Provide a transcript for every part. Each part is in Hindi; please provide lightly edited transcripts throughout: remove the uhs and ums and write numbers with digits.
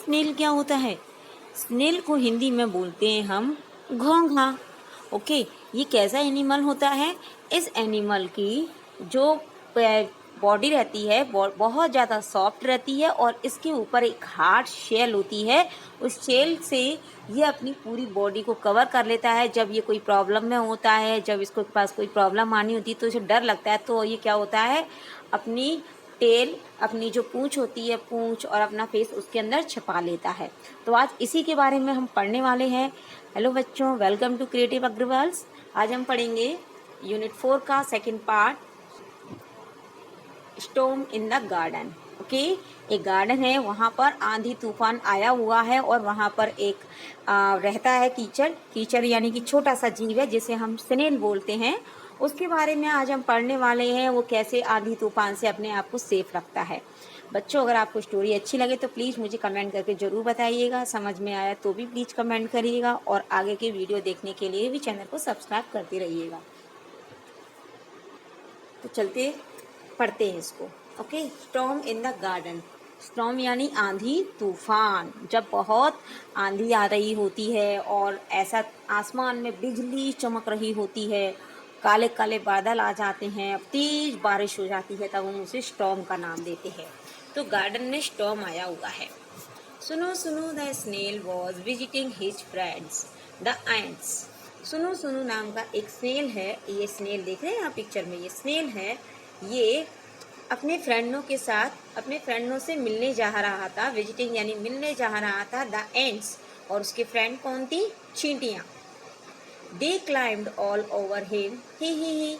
स्नेल क्या होता है? स्नेल को हिंदी में बोलते हैं हम घोंघा। ओके, ये कैसा एनिमल होता है? इस एनिमल की जो बॉडी रहती है बहुत ज़्यादा सॉफ्ट रहती है और इसके ऊपर एक हार्ड शेल होती है। उस शेल से ये अपनी पूरी बॉडी को कवर कर लेता है। जब ये कोई प्रॉब्लम में होता है, जब इसको पास कोई प्रॉब्लम आनी होती है तो इसे डर लगता है, तो ये क्या होता है, अपनी टेल, अपनी जो पूँछ होती है, पूँछ और अपना फेस उसके अंदर छिपा लेता है। तो आज इसी के बारे में हम पढ़ने वाले हैं। हेलो बच्चों, वेलकम टू क्रिएटिव अग्रवाल्स। आज हम पढ़ेंगे यूनिट 4 का second part, storm in the garden. Okay, एक गार्डन है, वहाँ पर आंधी तूफान आया हुआ है और वहाँ पर एक रहता है कीचड़। कीचड़ यानी कि छोटा सा जीव है जिसे हम स्नेल बोलते हैं। उसके बारे में आज हम पढ़ने वाले हैं, वो कैसे आंधी तूफान से अपने आप को सेफ रखता है। बच्चों, अगर आपको स्टोरी अच्छी लगे तो प्लीज़ मुझे कमेंट करके ज़रूर बताइएगा। समझ में आया तो भी प्लीज़ कमेंट करिएगा और आगे के वीडियो देखने के लिए भी चैनल को सब्सक्राइब करते रहिएगा। तो चलते पढ़ते हैं इसको। Okay, storm in the garden. Storm यानी आंधी तूफान। जब बहुत आंधी आ रही होती है और ऐसा आसमान में बिजली चमक रही होती है, काले काले बादल आ जाते हैं, तेज बारिश हो जाती है, तब हम उसे स्टॉर्म का नाम देते हैं। तो गार्डन में स्टॉर्म आया हुआ है। Sunu Sunu the snail was visiting his friends the ants. Sunu Sunu नाम का एक स्नेल है। ये स्नेल देख रहे हैं आप पिक्चर में, ये स्नेल है। ये अपने फ्रेंडों के साथ अपने फ्रेंडों से मिलने जा रहा था। विजिटिंग यानी मिलने जा रहा था द एंट्स। और उसकी फ्रेंड कौन थी? चींटियाँ। They climbed all over him he.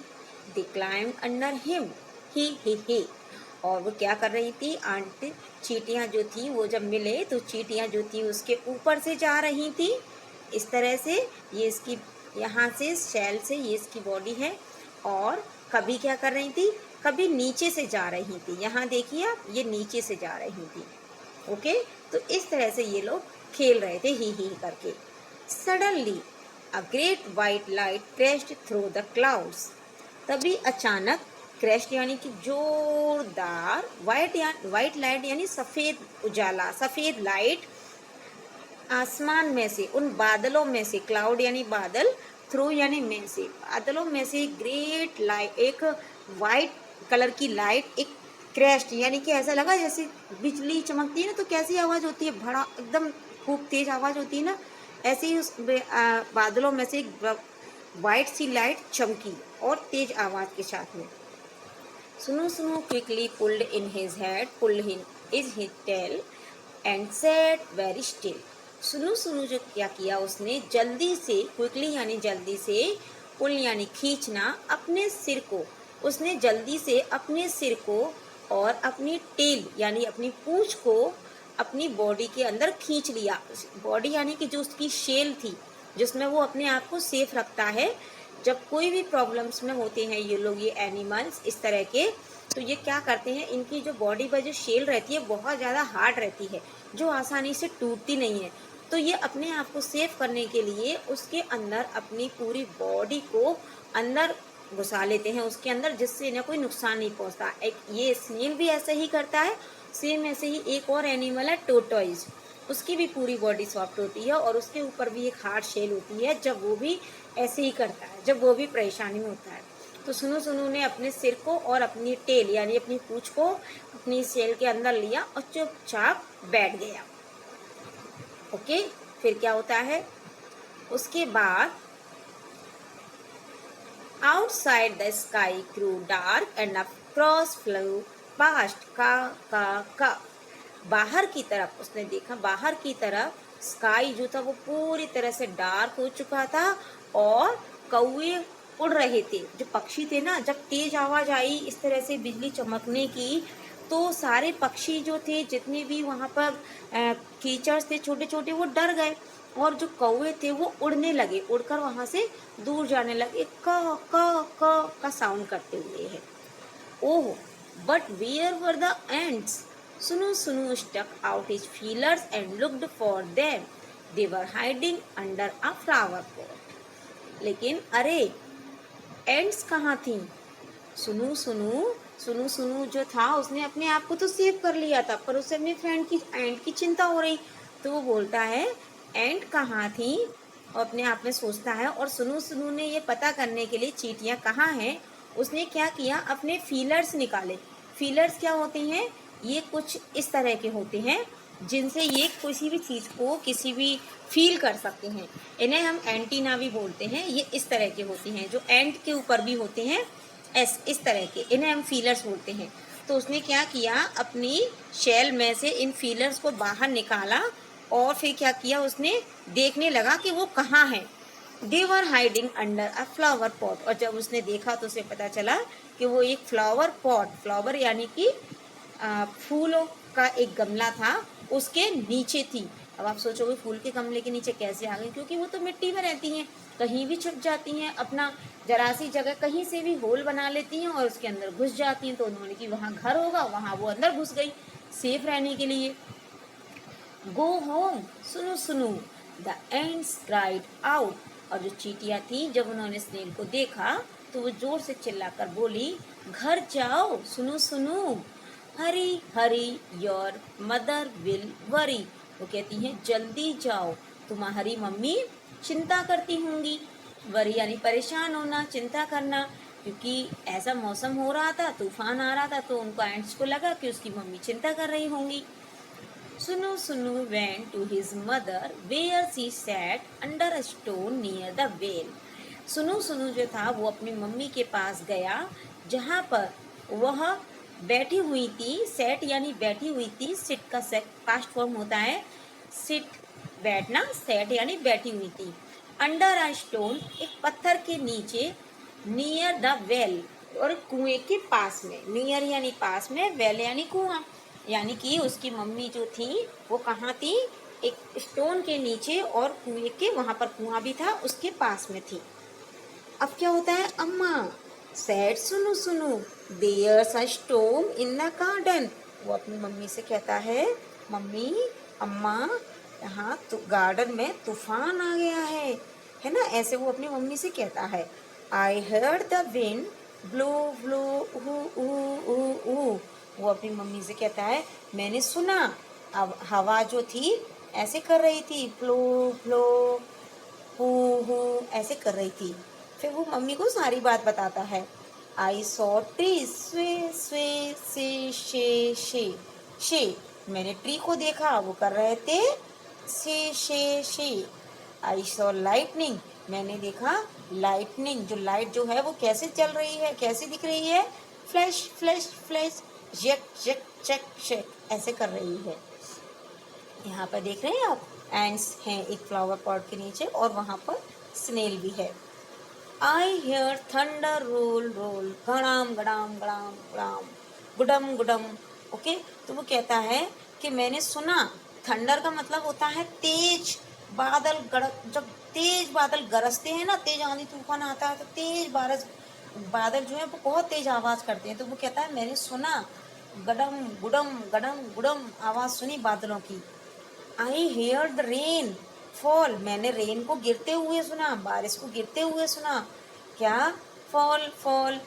They climbed under him he. और वो क्या कर रही थी? आंटी चींटियाँ जो थी वो जब मिले तो चींटियाँ जो थी उसके ऊपर से जा रही थी। इस तरह से ये इसकी यहाँ से शैल से ये इसकी बॉडी है। और कभी क्या कर रही थी? कभी नीचे से जा रही थी। यहाँ देखिए आप, ये नीचे से जा रही थी। ओके, तो इस तरह से ये लोग खेल रहे थे ही करके। Suddenly a great white light crashed through the clouds. तभी अचानक, क्रैश्ड यानी कि जोरदार, वाइट लाइट यानी सफ़ेद उजाला, सफ़ेद लाइट आसमान में से, उन बादलों में से, क्लाउड यानी बादल, थ्रू यानी में से, बादलों में से ग्रेट लाइट, एक वाइट कलर की लाइट, एक क्रैश्ड यानी कि ऐसा लगा जैसे बिजली चमकती है ना, तो कैसी आवाज़ होती है, बड़ा एकदम खूब तेज आवाज़ होती है ना, ऐसे ही उस बादलों में से एक वाइट सी लाइट चमकी और तेज आवाज़ के साथ में। Sunu Sunu quickly pulled in his head, pulled in is his tail and sat very still. Sunu Sunu जो क्या किया उसने, जल्दी से, क्विकली यानी जल्दी से, पुल यानी खींचना, अपने सिर को, उसने जल्दी से अपने सिर को और अपनी टेल यानी अपनी पूंछ को अपनी बॉडी के अंदर खींच लिया। बॉडी यानी कि जो उसकी शेल थी जिसमें वो अपने आप को सेफ रखता है। जब कोई भी प्रॉब्लम्स में होते हैं ये लोग, ये एनिमल्स इस तरह के, तो ये क्या करते हैं, इनकी जो बॉडी पर जो शेल रहती है बहुत ज़्यादा हार्ड रहती है, जो आसानी से टूटती नहीं है। तो ये अपने आप को सेफ करने के लिए उसके अंदर अपनी पूरी बॉडी को अंदर घुसा लेते हैं उसके अंदर, जिससे इन्हें कोई नुकसान नहीं पहुंचता। एक ये स्नेल भी ऐसे ही करता है। सेम ऐसे ही एक और एनिमल है टोटॉइज, उसकी भी पूरी बॉडी सॉफ्ट होती है और उसके ऊपर भी एक हार्ड शेल होती है। जब वो भी ऐसे ही करता है, जब वो भी परेशानी में होता है। तो सुनो सुनो ने अपने सिर को और अपनी टेल यानी अपनी पूंछ को अपनी शेल के अंदर लिया और चुपचाप बैठ गया। ओके, फिर क्या होता है उसके बाद, outside the sky grew dark and a crow flew past का। बाहर की तरफ उसने देखा, बाहर की तरफ स्काई जो था वो पूरी तरह से डार्क हो चुका था और कौवे उड़ रहे थे। जो पक्षी थे ना, जब तेज आवाज आई इस तरह से बिजली चमकने की, तो सारे पक्षी जो थे, जितने भी वहाँ पर कीचड़ थे छोटे छोटे, वो डर गए और जो कौवे थे वो उड़ने लगे, उड़कर वहाँ से दूर जाने लगे, क का साउंड करते हुए है। ओह, but where were the ants? Sunu Sunu stuck out his feelers and looked for them. They were hiding under a flower pot. लेकिन अरे, एंट्स कहाँ थी? सुनु सुनु सुनु सुनु जो था उसने अपने आप को तो सेव कर लिया था, पर उसे अपने फ्रेंड की एंट की चिंता हो रही। तो वो बोलता है एंट कहाँ थी, और अपने आप में सोचता है। और सुनु सुनु ने ये पता करने के लिए चींटियाँ कहाँ हैं, उसने क्या किया, अपने फीलर्स निकाले। फीलर्स क्या होते हैं, ये कुछ इस तरह के होते हैं जिनसे ये किसी भी चीज़ को किसी भी फील कर सकते हैं। इन्हें हम एंटीना भी बोलते हैं। ये इस तरह के होते हैं जो एंट के ऊपर भी होते हैं, इस तरह के, इन्हें हम फीलर्स बोलते हैं। तो उसने क्या किया, अपनी शेल में से इन फीलर्स को बाहर निकाला और फिर क्या किया, उसने देखने लगा कि वो कहाँ है। They were hiding under a flower pot. और जब उसने देखा तो उसे पता चला कि वो एक फ्लावर पॉट, फ्लावर यानी कि फूलों का एक गमला था, उसके नीचे थी। अब आप सोचोगे फूल के गमले के नीचे कैसे आ गई, क्योंकि वो तो मिट्टी में रहती हैं, कहीं भी छुप जाती हैं, अपना जरा सी जगह कहीं से भी होल बना लेती हैं और उसके अंदर घुस जाती हैं। तो उन्होंने कि वहाँ घर होगा, वहाँ वो अंदर घुस गई सेफ रहने के लिए। गो होम, सुनो Sunu, the ends cried out. और जो चींटियाँ थी जब उन्होंने स्नेल को देखा तो वो जोर से चिल्लाकर बोली, घर जाओ, सुनो सुनो, Hari Hari your mother will worry. वो कहती हैं जल्दी जाओ, तुम्हारी मम्मी चिंता करती होंगी। वरी यानी परेशान होना, चिंता करना, क्योंकि ऐसा मौसम हो रहा था, तूफान आ रहा था, तो उनको एंट्स को लगा कि उसकी मम्मी चिंता कर रही होंगी। Sunu Sunu went to his mother where she sat under a stone near the well. सुनु सुनु जो था वो अपनी मम्मी के पास गया जहाँ पर वह बैठी हुई थी। सेट यानी बैठी हुई थी, सिट का पास्ट फॉर्म होता है सिट, बैठना, सेट यानी बैठी हुई थी। अंडर अ स्टोन, एक पत्थर के नीचे, नियर द वेल, और कुएं के पास में। नियर यानी पास में, वेल यानी कुआं, यानी कि उसकी मम्मी जो थी वो कहाँ थी, एक स्टोन के नीचे और कुएं के, वहां पर कुआं भी था, उसके पास में थी। अब क्या होता है, अम्मा सैड सुनु सुनु, there's a stone in the garden. वो अपनी मम्मी से कहता है, मम्मी, अम्मा, यहाँ तो गार्डन में तूफान आ गया है ना, ऐसे वो अपनी मम्मी से कहता है। I heard the wind blow blow ऊ। वो अपनी मम्मी से कहता है, मैंने सुना। अब हवा जो थी ऐसे कर रही थी, फ्लो फ्लो हु हु ऐसे कर रही थी। फिर वो मम्मी को सारी बात बताता है। आई सॉ ट्री स्वे स्वे शे। मैंने ट्री को देखा, वो कर रहे थे शे। आई सॉ लाइटनिंग, मैंने देखा लाइटनिंग, जो लाइट जो है वो कैसे चल रही है, कैसे दिख रही है, फ्लैश फ्लैश फ्लैश, जक जक चक चक ऐसे कर रही है। यहाँ पर देख रहे हैं आप, एंड्स हैं एक फ्लावर पॉट के नीचे और वहाँ पर स्नेल भी है। I hear thunder roll roll, गड़ाम गड़ाम गड़ाम गड़ाम, गुडम गुडम। ओके, तो वो कहता है कि मैंने सुना। थंडर का मतलब होता है तेज बादल, जब तेज बादल गरजते हैं ना, तेज आंधी तूफान आता है तो तेज बादल जो है वो बहुत तेज आवाज करते हैं। तो वो कहता है मैंने सुना, गडम गुडम आवाज सुनी बादलों की। आई हेयर द रेन फॉल, मैंने रेन को गिरते हुए सुना, बारिश को गिरते हुए सुना। क्या, फॉल फॉल,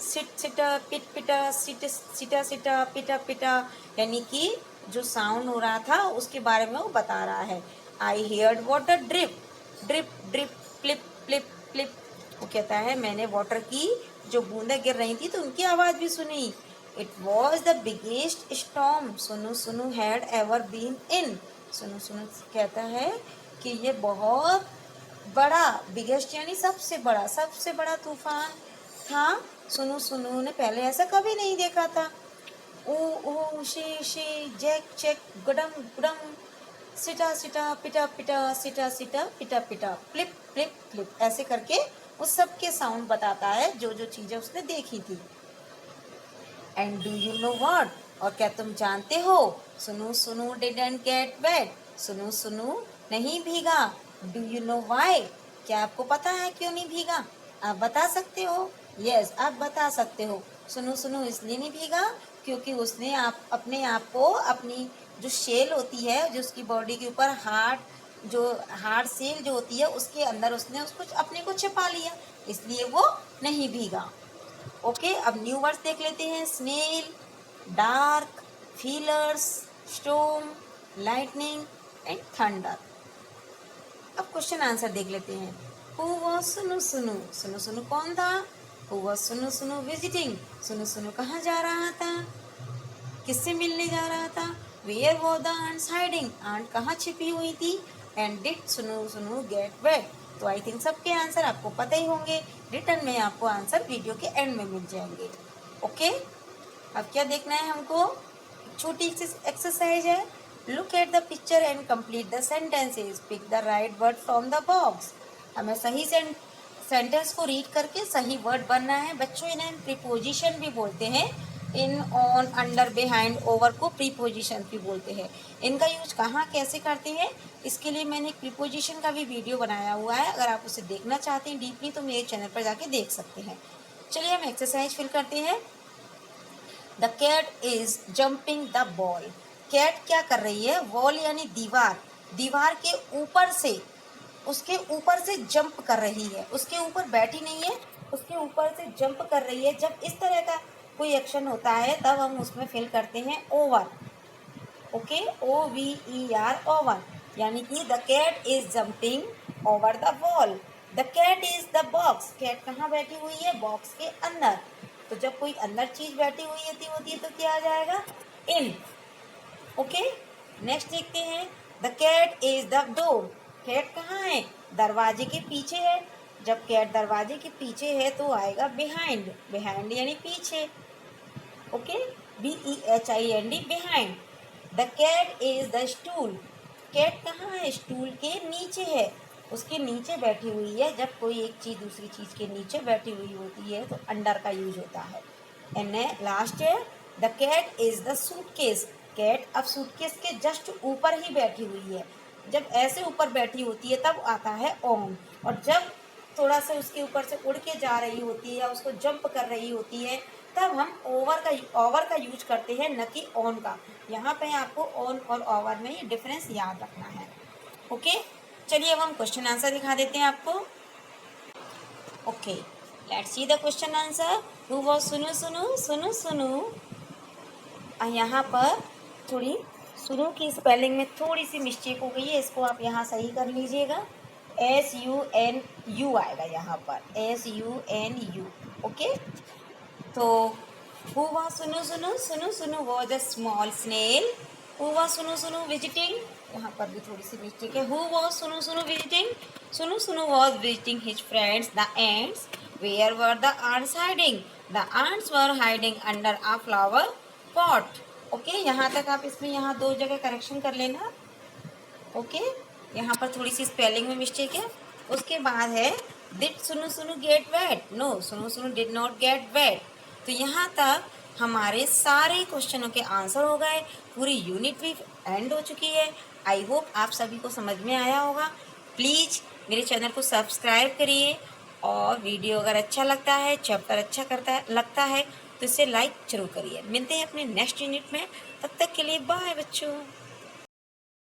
सिट सिटा पिट पिटा, सिटा सिटा पिटा पिटा, यानी कि जो साउंड हो रहा था उसके बारे में वो बता रहा है। I heard water drip drip drip, flip flip flip. वो कहता है मैंने वाटर की जो बूंदें गिर रही थी तो उनकी आवाज भी सुनी। It was the biggest storm सुनु सुनु हैड एवर बीन इन। सुनु सुनु कहता है कि ये बहुत बड़ा, बिगेस्ट यानी सबसे बड़ा तूफान था। सुनु सुनु ने पहले ऐसा कभी नहीं देखा था। ओ ओ शे जैक चेक, गुडम गुडम, सिटा सिटा पिटा पिटा, सिटा सिटा पिटा पिटा, फ्लिप फ्लिप फ्लिप, ऐसे करके उस सब के साउंड बताता है जो जो चीजें उसने देखी थी। And do you know what, और क्या तुम जानते हो, सुनु सुनु डिडंट गेट वेट, सुनु सुनु नहीं भीगा। डू यू नो व्हाई, क्या आपको पता है क्यों नहीं भीगा, आप बता सकते हो। यस, आप बता सकते हो। सुनु सुनु इसलिए नहीं भीगा क्योंकि उसने अपने आप को, अपनी जो शेल होती है, जो उसकी बॉडी के ऊपर हार्ड सेल जो होती है उसके अंदर उसने उसको अपने को छिपा लिया, इसलिए वो नहीं भीगा। ओके, अब न्यू वर्ड्स देख लेते हैं। Snail, dark, feelers, storm, lightning and thunder. अब क्वेश्चन आंसर देख लेते हैं। Who was Sunu Sunu? सुनु सुनु कौन था? Who was Sunu Sunu visiting? Sunu सुनु कहाँ जा रहा था? किससे मिलने जा रहा था? Where was the ants hiding? Ant कहाँ छिपी हुई थी? एंड डिड सुनु सुनु गेट वेट? तो आई थिंक सबके आंसर आपको पता ही होंगे। रिटर्न में आपको आंसर वीडियो के एंड में मिल जाएंगे। ओके, अब क्या देखना है हमको? छोटी एक्सरसाइज है। Look at the picture and complete the sentences. Pick the right word from the box. हमें सही सेंटेंस को रीड करके सही वर्ड बनना है। बच्चों, इन्हें हम प्रीपोजिशन भी बोलते हैं। इन, ऑन, अंडर, बिहाइंड, ओवर को प्रीपोजिशन भी बोलते हैं। इनका यूज कहाँ कैसे करते हैं, इसके लिए मैंने एक प्रीपोजिशन का भी वीडियो बनाया हुआ है। अगर आप उसे देखना चाहते हैं डीपली तो मेरे चैनल पर जाके देख सकते हैं। चलिए हम एक्सरसाइज फिल करते हैं। The cat is jumping the ball. Cat क्या कर रही है? वॉल यानी दीवार, दीवार के ऊपर से, उसके ऊपर से जंप कर रही है। उसके ऊपर बैठी नहीं है, उसके ऊपर से जंप कर रही है। जब इस तरह का कोई एक्शन होता है तब हम उसमें फिल करते हैं ओवर। ओके, OVER, ओवर, यानी कि the cat is jumping over the wall. The cat is the box. Cat कहाँ बैठी हुई है? बॉक्स के अंदर। तो जब कोई अंदर चीज बैठी हुई होती है तो क्या आ जाएगा? इन। ओके, नेक्स्ट देखते हैं। The cat is the door. Cat कहाँ है? दरवाजे के पीछे है। जब कैट दरवाजे के पीछे है तो आएगा बिहाइंड। बिहाइंड यानी पीछे। Okay, BEHIND, behind. The cat is the stool. Cat कहाँ है? स्टूल के नीचे है, उसके नीचे बैठी हुई है। जब कोई एक चीज दूसरी चीज के नीचे बैठी हुई होती है तो अंडर का यूज होता है। एंड लास्ट है, the cat is the suitcase. Cat अब सूटकेस के जस्ट ऊपर ही बैठी हुई है। जब ऐसे यूपर बैठी होती है तब आता है ऑन, और जब थोड़ा सा उसके ऊपर से उड़ के जा रही होती है या उसको जंप कर रही होती है तब हम ओवर का यूज करते हैं, न कि ऑन का। यहाँ पे आपको ऑन और ओवर में ये डिफरेंस याद रखना है। ओके, चलिए अब हम क्वेश्चन आंसर दिखा देते हैं आपको। Okay, let's see the question answer. Who was Sunu Sunu? Sunu सुनु। यहाँ पर थोड़ी सुनु की स्पेलिंग में थोड़ी सी मिस्टेक हो गई है, इसको आप यहाँ सही कर लीजिएगा। SUNU आएगा यहाँ पर, SUNU। ओके, तो who was Sunu Sunu? Sunu Sunu was a small snail. Who was Sunu Sunu visiting? यहाँ पर भी थोड़ी सी मिस्टेक है। Who was Sunu Sunu visiting? Sunu Sunu was visiting his friends the ants. Where were the ants hiding? The ants were hiding under a flower pot. Okay, यहाँ तक आप इसमें यहाँ 2 जगह करेक्शन कर लेना। ओके, यहाँ पर थोड़ी सी स्पेलिंग में मिस्टेक है। उसके बाद है डिड सुनु सुनु गेट वेट? नो, सुनु सुनु डिड नॉट गेट वेट। तो यहाँ तक हमारे सारे क्वेश्चनों के आंसर हो गए। पूरी यूनिट भी एंड हो चुकी है। आई होप आप सभी को समझ में आया होगा। प्लीज़ मेरे चैनल को सब्सक्राइब करिए, और वीडियो अगर अच्छा लगता है, चैप्टर अच्छा लगता है तो इसे लाइक जरूर करिए। मिलते हैं अपने नेक्स्ट यूनिट में, तब तक के लिए बाय बच्चों।